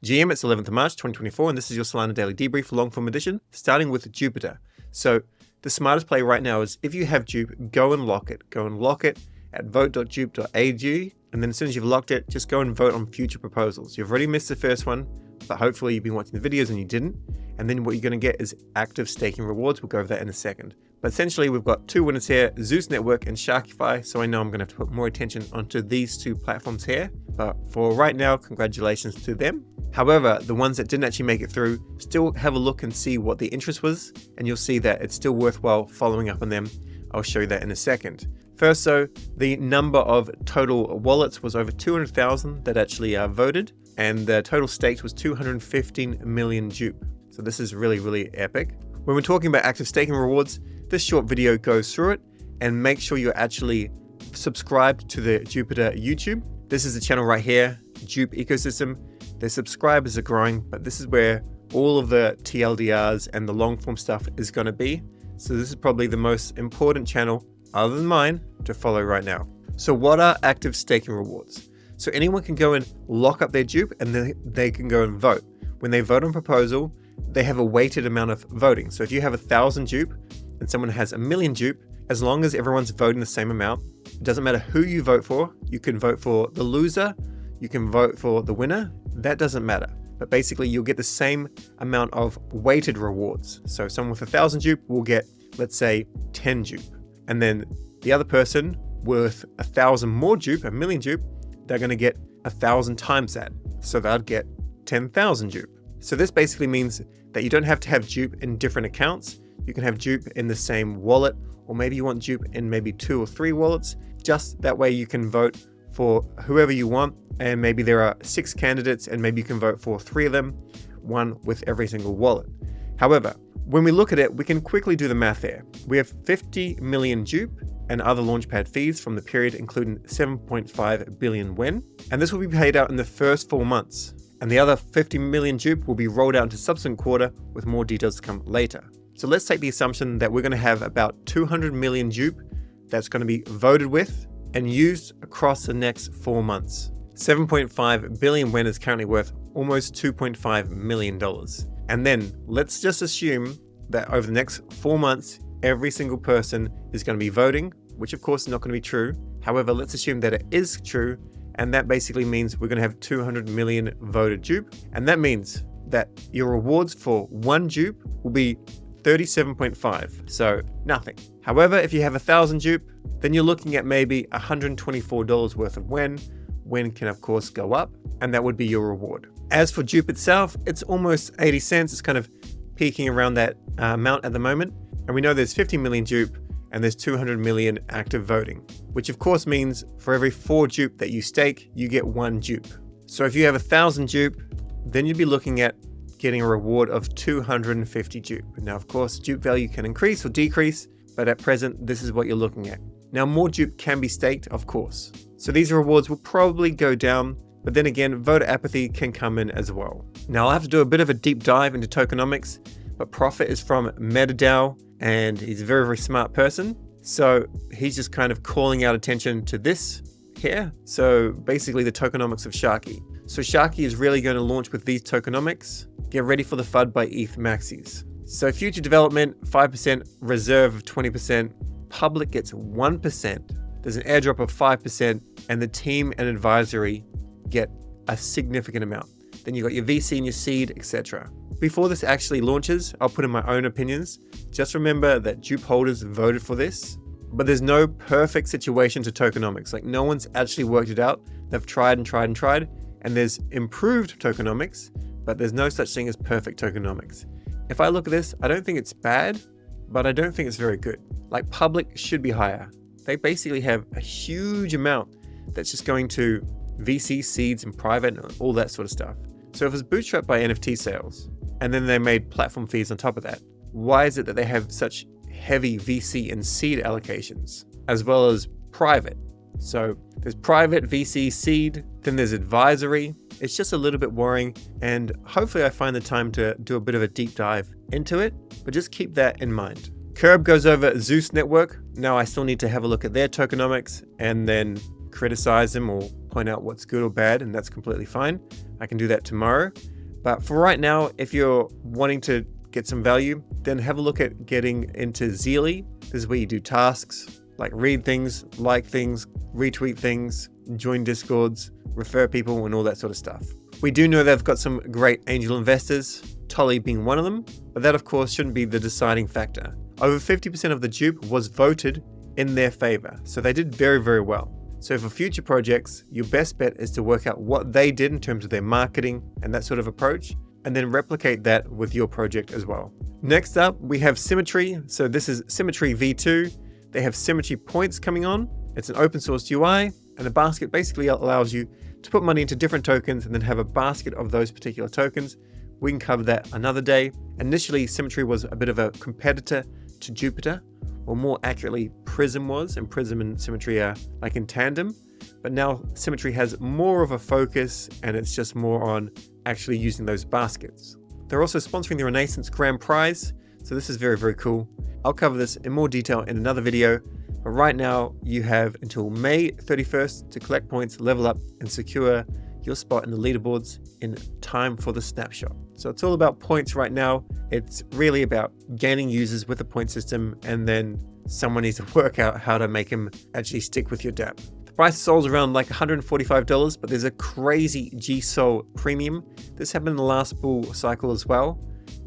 GM, it's 11th of March 2024, and this is your Solana Daily Debrief long form edition, starting with Jupiter. So the smartest play right now is if you have JUP, go and lock it. Go and lock it at vote.jup.ag, and then as soon as you've locked it, just go and vote on future proposals. You've already missed the first one, but hopefully you've been watching the videos and you didn't. And then what you're going to get is active staking rewards. We'll go over that in a second. But essentially, we've got two winners here, Zeus Network and Sharkify. So I know I'm going to have to put more attention onto these two platforms here. But for right now, congratulations to them. However, the ones that didn't actually make it through, still have a look and see what the interest was. And you'll see that it's still worthwhile following up on them. I'll show you that in a second. First, so the number of total wallets was over 200,000 that actually voted. And the total staked was 215 million JUP. So this is really, really epic. When we're talking about active staking rewards, this short video goes through it, and make sure you're actually subscribed to the Jupiter YouTube. This is the channel right here, JUP ecosystem. The subscribers are growing, but this is where all of the TLDRs and the long form stuff is going to be. So this is probably the most important channel other than mine to follow right now. So what are active staking rewards? So anyone can go and lock up their JUP, and then they can go and vote. When they vote on proposal, they have a weighted amount of voting. So if you have 1,000 JUP and someone has 1,000,000 JUP, as long as everyone's voting the same amount, it doesn't matter who you vote for. You can vote for the loser, you can vote for the winner, that doesn't matter. But basically you'll get the same amount of weighted rewards. So someone with 1,000 JUP will get, let's say, 10 JUP. And then the other person with 1,000 more JUP, 1,000,000 JUP, they're going to get 1,000 times that. So they'll get 10,000 JUP. So this basically means that you don't have to have JUP in different accounts. You can have JUP in the same wallet, or maybe you want JUP in maybe 2 or 3 wallets. Just that way you can vote for whoever you want. And maybe there are 6 candidates and maybe you can vote for 3 of them, 1 with every single wallet. However, when we look at it, we can quickly do the math there. We have 50 million JUP and other launchpad fees from the period, including 7.5 billion WEN. And this will be paid out in the first 4 months. And the other 50 million JUP will be rolled out into subsequent quarter with more details to come later. So let's take the assumption that we're going to have about 200 million JUP that's going to be voted with and used across the next 4 months. 7.5 billion WEN is currently worth almost $2.5 million. And then let's just assume that over the next 4 months, every single person is going to be voting, which of course is not going to be true. However, let's assume that it is true. And that basically means we're going to have 200 million voted JUP. And that means that your rewards for 1 JUP will be 37.5, so nothing. However, if you have 1,000 JUP, then you're looking at maybe $124 worth of WEN. WEN can of course go up, and that would be your reward. As for JUP itself, it's almost 80 cents. It's kind of peaking around that amount at the moment. And we know there's 50 million JUP and there's 200 million active voting, which of course means for every 4 JUP that you stake, you get 1 JUP. So if you have 1,000 JUP, then you'd be looking at getting a reward of 250 JUP. Now, of course, JUP value can increase or decrease, but at present, this is what you're looking at. Now, more JUP can be staked, of course. So these rewards will probably go down, but then again, voter apathy can come in as well. Now, I'll have to do a bit of a deep dive into tokenomics, but Profit is from MetaDAO, and he's a very, very smart person. So he's just kind of calling out attention to this here. So basically the tokenomics of Sharky. So Sharky is really going to launch with these tokenomics. Get ready for the FUD by ETH maxis. So future development, 5%, reserve of 20%, public gets 1%, there's an airdrop of 5%, and the team and advisory get a significant amount. Then you got your VC and your seed, etc. Before this actually launches, I'll put in my own opinions. Just remember that JUP holders voted for this, but there's no perfect situation to tokenomics. Like no one's actually worked it out. They've tried and tried and tried, and there's improved tokenomics, but there's no such thing as perfect tokenomics. If I look at this, I don't think it's bad, but I don't think it's very good. Like public should be higher. They basically have a huge amount that's just going to VC, seeds, and private, and all that sort of stuff. So if it's bootstrapped by NFT sales, and then they made platform fees on top of that, why is it that they have such heavy VC and seed allocations, as well as private? So there's private, VC, seed, then there's advisory. It's just a little bit worrying, and hopefully I find the time to do a bit of a deep dive into it, but just keep that in mind. Curb goes over Zeus Network. Now I still need to have a look at their tokenomics and then criticize them or point out what's good or bad, and that's completely fine. I can do that tomorrow. But for right now, if you're wanting to get some value, then have a look at getting into Zeely. This is where you do tasks like read things, like things, retweet things, join discords, refer people, and all that sort of stuff. We do know they've got some great angel investors, Tolly being one of them, but that of course shouldn't be the deciding factor. Over 50% of the JUP was voted in their favor, so they did very, very well. So for future projects, your best bet is to work out what they did in terms of their marketing and that sort of approach, and then replicate that with your project as well. Next up, we have Symmetry. So this is Symmetry V2. They have Symmetry points coming on. It's an open source UI, and the basket basically allows you to put money into different tokens and then have a basket of those particular tokens. We can cover that another day. Initially, Symmetry was a bit of a competitor to Jupiter, or more accurately, Prism was, and Prism and Symmetry are like in tandem. But now Symmetry has more of a focus, and it's just more on actually using those baskets. They're also sponsoring the Renaissance Grand Prize, so this is very, very cool. I'll cover this in more detail in another video, but right now you have until May 31st to collect points, level up, and secure your spot in the leaderboards in time for the snapshot. So it's all about points right now. It's really about gaining users with the point system, and then someone needs to work out how to make them actually stick with your dApp. The price of Sol's around like $145, but there's a crazy G-Sol premium. This happened in the last bull cycle as well.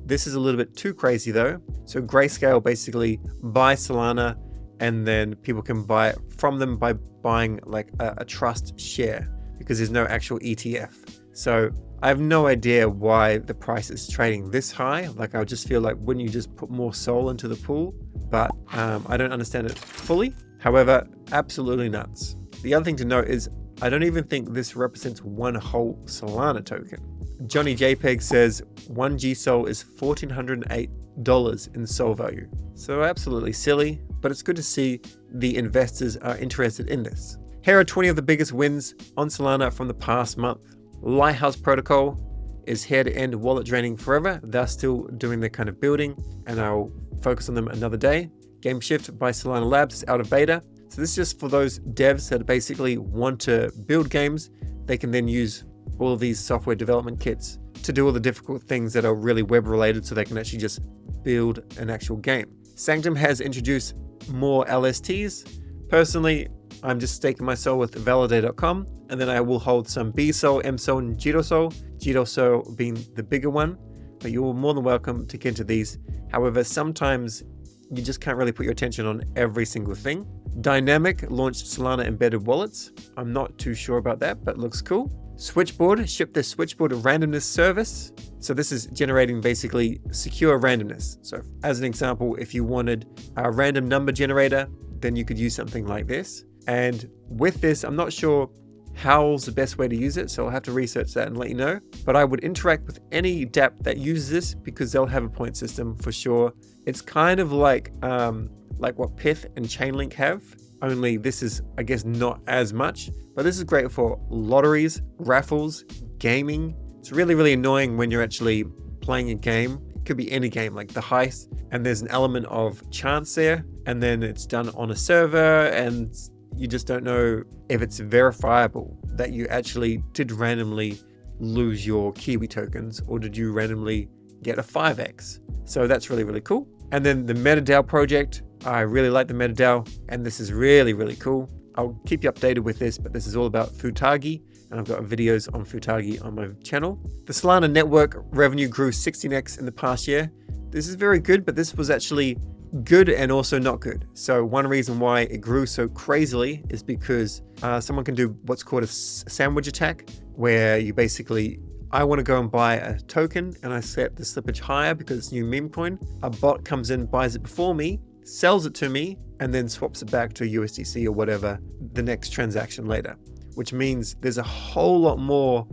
This is a little bit too crazy though. So Grayscale basically buys Solana, and then people can buy it from them by buying like a trust share, because there's no actual ETF. So I have no idea why the price is trading this high. Like, I just feel like, wouldn't you just put more Sol into the pool? But I don't understand it fully. However, absolutely nuts. The other thing to note is I don't even think this represents one whole Solana token. Johnny JPEG says 1 G-Sol is $1,408 in Sol value. So absolutely silly, but it's good to see the investors are interested in this. Here are 20 of the biggest wins on Solana from the past month. Lighthouse Protocol is here to end wallet draining forever. They're still doing their kind of building, and I'll focus on them another day. Game Shift by Solana Labs is out of beta. So this is just for those devs that basically want to build games. They can then use all of these software development kits to do all the difficult things that are really web related, so they can actually just build an actual game. Sanctum has introduced more LSTs. Personally, I'm just staking my Sol with Validate.com, and then I will hold some B-Sol, M-Sol, and Jito SOL. Jito SOL being the bigger one, but you're more than welcome to get into these. However, sometimes you just can't really put your attention on every single thing. Dynamic launched Solana embedded wallets. I'm not too sure about that, but looks cool. Switchboard shipped their Switchboard randomness service. So this is generating basically secure randomness. So as an example, if you wanted a random number generator, then you could use something like this. And with this, I'm not sure how's the best way to use it, so I'll have to research that and let you know. But I would interact with any dApp that uses this, because they'll have a point system for sure. It's kind of like what Pith and Chainlink have, only this is, I guess, not as much. But this is great for lotteries, raffles, gaming. It's really, really annoying when you're actually playing a game. It could be any game, like the heist, and there's an element of chance there, and then it's done on a server, and you just don't know if it's verifiable that you actually did randomly lose your Kiwi tokens, or did you randomly get a 5x. So that's really, really cool. And then the MetaDAO project, I really like the MetaDAO, and this is really, really cool. I'll keep you updated with this, but this is all about Futagi, and I've got videos on Futagi on my channel. The Solana network revenue grew 16x in the past year. This is very good, but this was actually good and also not good. So one reason why it grew so crazily is because someone can do what's called a sandwich attack, where you basically, I want to go and buy a token and I set the slippage higher because it's new meme coin. A bot comes in, buys it before me, sells it to me, and then swaps it back to USDC or whatever the next transaction later, which means there's a whole lot more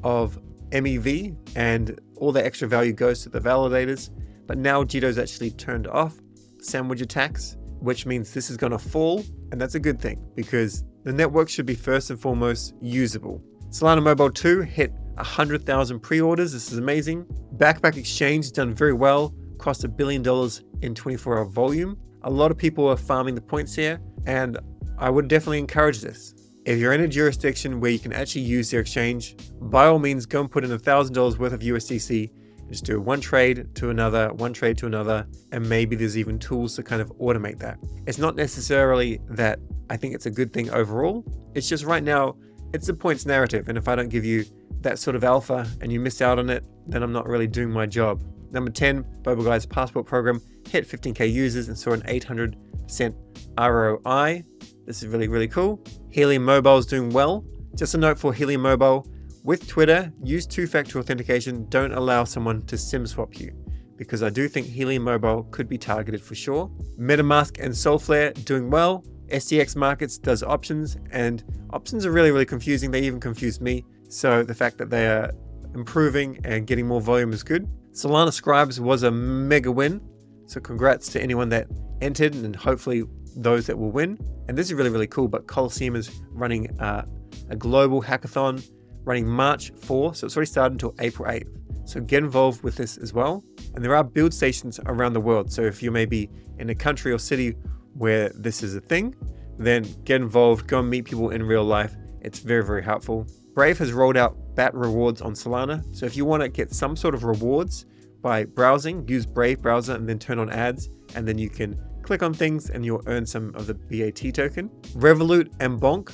of MEV and all the extra value goes to the validators. But now Jito's actually turned off sandwich attacks, which means this is going to fall, and that's a good thing because the network should be first and foremost usable. Solana Mobile 2 hit 100,000 pre-orders. This is amazing. Backpack Exchange has done very well, cost $1 billion in 24-hour volume. A lot of people are farming the points here, and I would definitely encourage this. If you're in a jurisdiction where you can actually use their exchange, by all means, go and put in $1,000 worth of USDC. Just do one trade to another, and maybe there's even tools to kind of automate that. It's not necessarily that I think it's a good thing overall. It's just right now, it's the points narrative. And if I don't give you that sort of alpha and you miss out on it, then I'm not really doing my job. Number 10, Boba Guy's passport program hit 15K users and saw an 800% ROI. This is really, really cool. Helium Mobile is doing well. Just a note for Helium Mobile, with Twitter, use two-factor authentication. Don't allow someone to SIM swap you, because I do think Helium Mobile could be targeted for sure. MetaMask and Solflare doing well. STX Markets does options, and options are really, really confusing. They even confused me. So the fact that they are improving and getting more volume is good. Solana Scribes was a mega win. So congrats to anyone that entered, and hopefully those that will win. And this is really, really cool, but Coliseum is running a global hackathon running March 4, so it's already started until April 8th. So get involved with this as well. And there are build stations around the world. So if you may be in a country or city where this is a thing, then get involved, go and meet people in real life. It's very, very helpful. Brave has rolled out BAT rewards on Solana. So if you want to get some sort of rewards by browsing, use Brave browser and then turn on ads, and then you can click on things and you'll earn some of the BAT token. Revolut and Bonk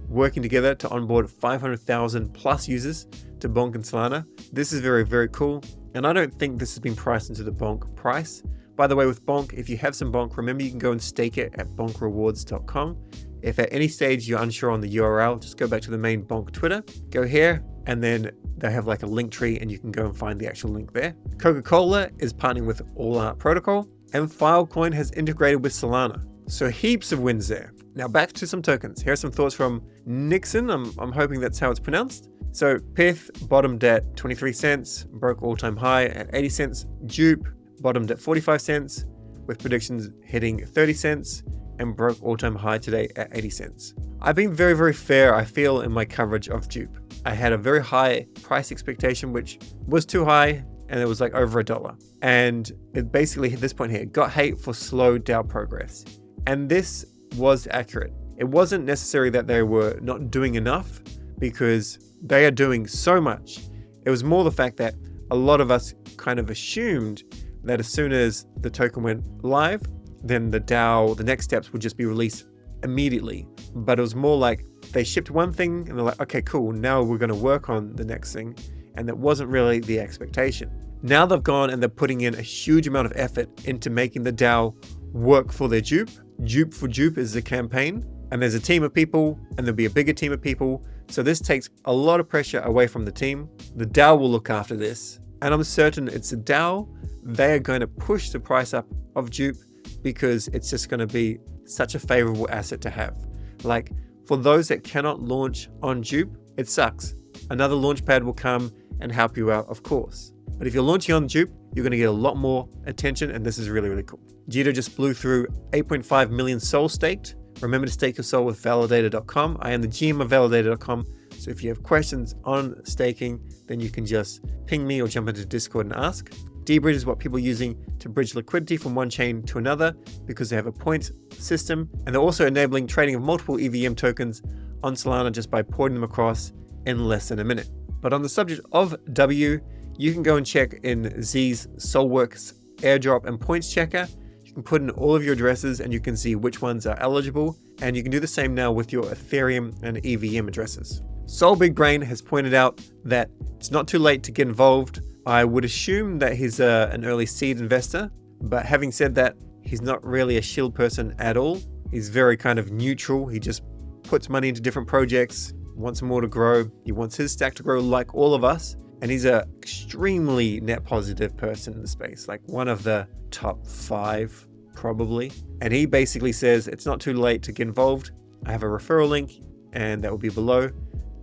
working together to onboard 500,000 plus users to Bonk and Solana. This is very, very cool. And I don't think this has been priced into the Bonk price. By the way, with Bonk, if you have some Bonk, remember you can go and stake it at bonkrewards.com. If at any stage you're unsure on the URL, just go back to the main Bonk Twitter, go here, and then they have like a link tree and you can go and find the actual link there. Coca-Cola is partnering with All Art Protocol, and Filecoin has integrated with Solana. So heaps of wins there. Now back to some tokens. Here are some thoughts from Nixon. I'm hoping that's how it's pronounced. So Pith bottomed at 23 cents, broke all-time high at 80 cents. JUP bottomed at 45 cents, with predictions hitting 30 cents and broke all-time high today at 80 cents. I've been very, very fair, I feel, in my coverage of JUP. I had a very high price expectation, which was too high, and it was like over $1. And it basically hit this point here, got hate for slow DAO progress. And this was accurate. It wasn't necessary that they were not doing enough, because they are doing so much. It was more the fact that a lot of us kind of assumed that as soon as the token went live, then the DAO, the next steps would just be released immediately. But it was more like they shipped one thing and they're like, okay, cool, now we're going to work on the next thing. And that wasn't really the expectation. Now they've gone and they're putting in a huge amount of effort into making the DAO work for their JUP. JUP for JUP is the campaign, and there's a team of people, and there'll be a bigger team of people. So this takes a lot of pressure away from the team. The DAO will look after this, and I'm certain it's a DAO. They are going to push the price up of JUP because it's just going to be such a favorable asset to have. Like, for those that cannot launch on JUP, it sucks. Another launchpad will come and help you out, of course. But if you're launching on JUP, you're going to get a lot more attention, and this is really, really cool. Jito just blew through 8.5 million SOL staked. Remember to stake your SOL with validator.com. I am the GM of validator.com. So if you have questions on staking, then you can just ping me or jump into Discord and ask. deBridge is what people are using to bridge liquidity from one chain to another, because they have a points system. And they're also enabling trading of multiple EVM tokens on Solana just by porting them across in less than a minute. But on the subject of W, you can go and check in Z's SolWorks Airdrop and Points Checker. You can put in all of your addresses and you can see which ones are eligible. And you can do the same now with your Ethereum and EVM addresses. Sol Big Brain has pointed out that it's not too late to get involved. I would assume that he's an early seed investor, but having said that, he's not really a shield person at all. He's very kind of neutral. He just puts money into different projects, wants more to grow. He wants his stack to grow like all of us. And he's an extremely net positive person in the space, like one of the top 5 probably. And he basically says it's not too late to get involved. I have a referral link and that will be below.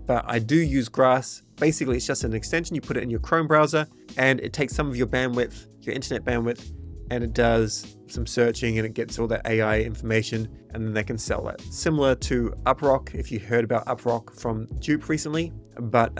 But I do use Grass. Basically, it's just an extension. You put it in your Chrome browser and it takes some of your bandwidth, your internet bandwidth, and it does some searching and it gets all that AI information, and then they can sell that. Similar to Uprock, if you heard about Uprock from JUP recently, but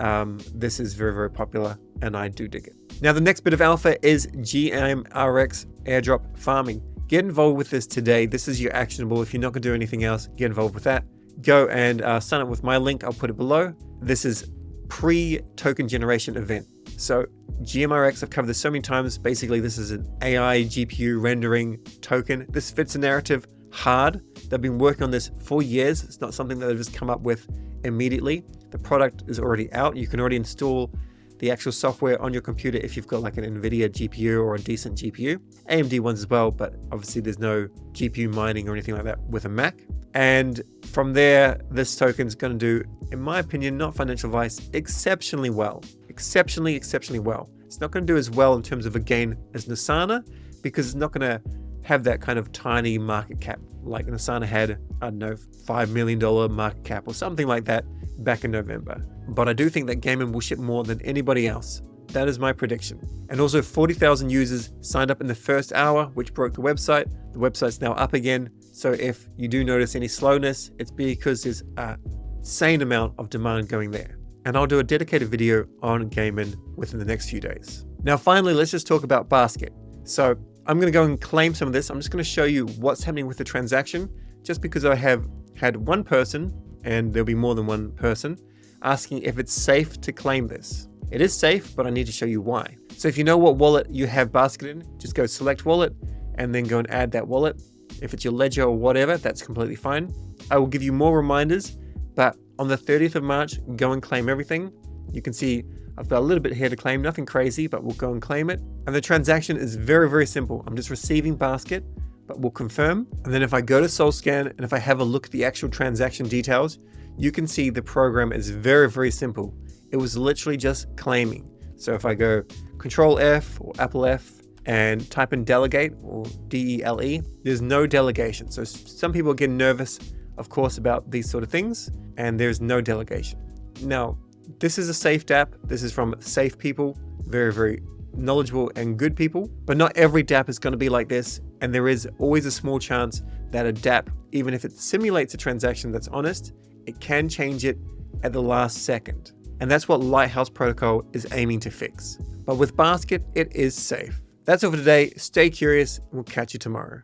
this is very, very popular and I do dig it. Now, the next bit of alpha is GMRX airdrop farming. Get involved with this today. This is your actionable. If you're not going to do anything else, get involved with that. go and sign up with my link. I'll put it below. This is pre-token generation event. So GMRX, I've covered this so many times. Basically, this is an AI GPU rendering token. This fits the narrative hard. They've been working on this for years. It's not something that they've just come up with immediately. The product is already out. You can already install the actual software on your computer if you've got like an NVIDIA GPU or a decent GPU. AMD ones as well, but obviously there's no GPU mining or anything like that with a Mac. And from there, this token's going to do, in my opinion, not financial advice, exceptionally well. Exceptionally well. It's not going to do as well in terms of a gain as Solana because it's not going to have that kind of tiny market cap like Solana had, I don't know, $5 million market cap or something like that back in November. But I do think that Gaimin will ship more than anybody else. That is my prediction. And also 40,000 users signed up in the first hour, which broke the website. The website's now up again. So if you do notice any slowness, it's because there's a insane amount of demand going there. And I'll do a dedicated video on Gaimin within the next few days. Now, finally, let's just talk about Basket. So I'm going to go and claim some of this. I'm just going to show you what's happening with the transaction, just because I have had one person, and there'll be more than one person, asking if it's safe to claim this. It is safe, but I need to show you why. So if you know what wallet you have Basket in, just go select wallet and then go and add that wallet. If it's your Ledger or whatever, that's completely fine. I will give you more reminders, but on the 30th of March, go and claim everything. You can see I've got a little bit here to claim, nothing crazy, but we'll go and claim it. And the transaction is very, very simple. I'm just receiving Basket, but we'll confirm. And then if I go to SolScan and if I have a look at the actual transaction details, you can see the program is very, very simple. It was literally just claiming. So if I go Control F or Apple F and type in delegate or DELE, there's no delegation. So some people get nervous, of course, about these sort of things, and there's no delegation. Now, this is a safe DApp. This is from safe people, very, very knowledgeable and good people, but not every DApp is going to be like this. And there is always a small chance that a DApp, even if it simulates a transaction that's honest, it can change it at the last second. And that's what Lighthouse Protocol is aiming to fix. But with Basket, it is safe. That's all for today. Stay curious, and we'll catch you tomorrow.